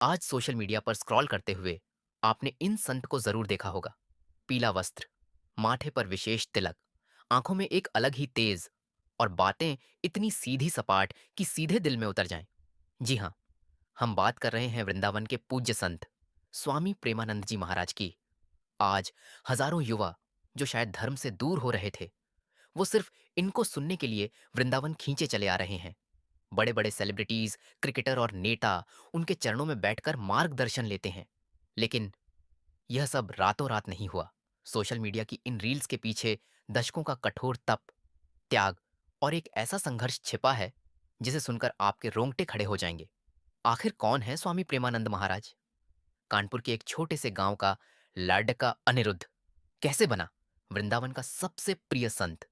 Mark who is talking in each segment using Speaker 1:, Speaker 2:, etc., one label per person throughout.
Speaker 1: आज social media पर scroll करते हुए आपने इन संत को जरूर देखा होगा। पीला वस्त्र, माथे पर विशेष तिलक, आंखों में एक अलग ही तेज और बातें इतनी सीधी सपाट कि सीधे दिल में उतर जाएं। जी हाँ, हम बात कर रहे हैं वृंदावन के पूज्य संत स्वामी प्रेमानंद जी महाराज की। आज हजारों युवा जो शायद धर्म से दूर हो रहे थे, वो सिर्फ इनको सुनने के लिए वृंदावन खींचे चले आ रहे हैं। बड़े बड़े सेलिब्रिटीज, क्रिकेटर और नेता उनके चरणों में बैठकर मार्गदर्शन लेते हैं। लेकिन यह सब रातों रात नहीं हुआ। सोशल मीडिया की इन रील्स के पीछे दशकों का कठोर तप, त्याग और एक ऐसा संघर्ष छिपा है जिसे सुनकर आपके रोंगटे खड़े हो जाएंगे। आखिर कौन है स्वामी प्रेमानंद महाराज? कानपुर के एक छोटे से गांव का लाडका अनिरुद्ध कैसे बना वृंदावन का सबसे प्रिय संत?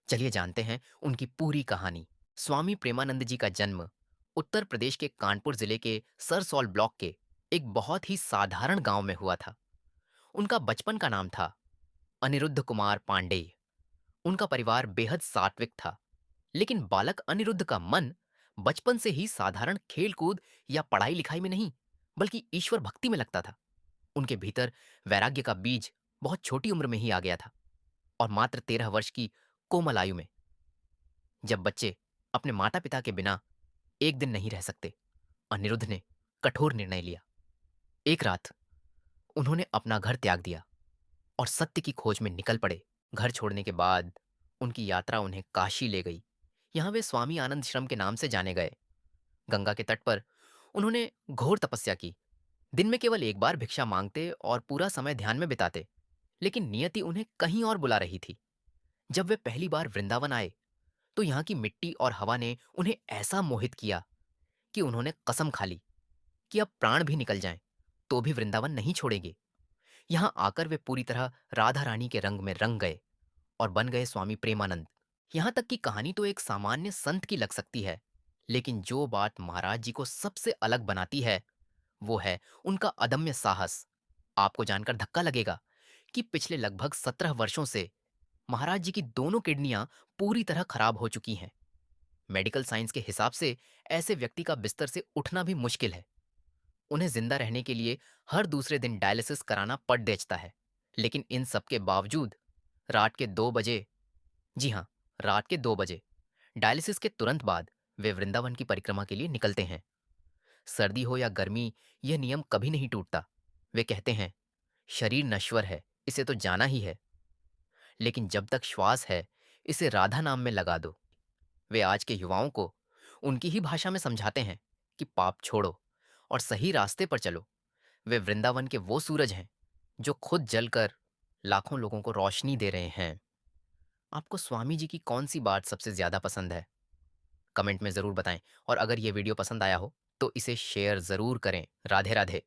Speaker 1: चलिए जानते हैं उनकी पूरी कहानी। स्वामी प्रेमानंद जी का जन्म उत्तर प्रदेश के कानपुर जिले के सरसौल ब्लॉक के एक बहुत ही साधारण गांव में हुआ था। उनका बचपन का नाम था अनिरुद्ध कुमार पांडेय। उनका परिवार बेहद सात्विक था, लेकिन बालक अनिरुद्ध का मन बचपन से ही साधारण खेलकूद या पढ़ाई लिखाई में नहीं, बल्कि ईश्वर भक्ति में लगता था। उनके भीतर वैराग्य का बीज बहुत छोटी उम्र में ही आ गया था और मात्र 13 वर्ष की कोमल आयु में, जब बच्चे अपने माता पिता के बिना एक दिन नहीं रह सकते, अनिरुद्ध ने कठोर निर्णय लिया। एक रात उन्होंने अपना घर त्याग दिया और सत्य की खोज में निकल पड़े। घर छोड़ने के बाद उनकी यात्रा उन्हें काशी ले गई। यहां वे स्वामी आनंद श्रम के नाम से जाने गए। गंगा के तट पर उन्होंने घोर तपस्या की। दिन में केवल एक बार भिक्षा मांगते और पूरा समय ध्यान में बिताते। लेकिन नियति उन्हें कहीं और बुला रही थी। जब वे पहली बार वृंदावन आए तो यहाँ की मिट्टी और हवा ने उन्हें ऐसा मोहित किया कि उन्होंने कसम खा ली कि अब प्राण भी निकल जाएं तो भी वृंदावन नहीं छोड़ेंगे। यहाँ आकर वे पूरी तरह राधा रानी के रंग में रंग गए और बन गए स्वामी प्रेमानंद। यहाँ तक कि कहानी तो एक सामान्य संत की लग सकती है, लेकिन जो बात महाराज जी को सबसे अलग बनाती है वो है उनका अदम्य साहस। आपको जानकर धक्का लगेगा कि पिछले लगभग 17 वर्षों से महाराज जी की दोनों किडनियां पूरी तरह खराब हो चुकी हैं। मेडिकल साइंस के हिसाब से ऐसे व्यक्ति का बिस्तर से उठना भी मुश्किल है। उन्हें जिंदा रहने के लिए हर दूसरे दिन डायलिसिस कराना पड़ देता है। लेकिन इन सब के बावजूद रात के 2 बजे, जी हाँ, रात के 2 बजे डायलिसिस के तुरंत बाद वे वृंदावन की परिक्रमा के लिए निकलते हैं। सर्दी हो या गर्मी, यह नियम कभी नहीं टूटता। वे कहते हैं, शरीर नश्वर है, इसे तो जाना ही है, लेकिन जब तक श्वास है इसे राधा नाम में लगा दो। वे आज के युवाओं को उनकी ही भाषा में समझाते हैं कि पाप छोड़ो और सही रास्ते पर चलो। वे वृंदावन के वो सूरज हैं जो खुद जलकर लाखों लोगों को रोशनी दे रहे हैं। आपको स्वामी जी की कौन सी बात सबसे ज्यादा पसंद है? कमेंट में जरूर बताएं। और अगर ये वीडियो पसंद आया हो तो इसे शेयर जरूर करें। राधे राधे।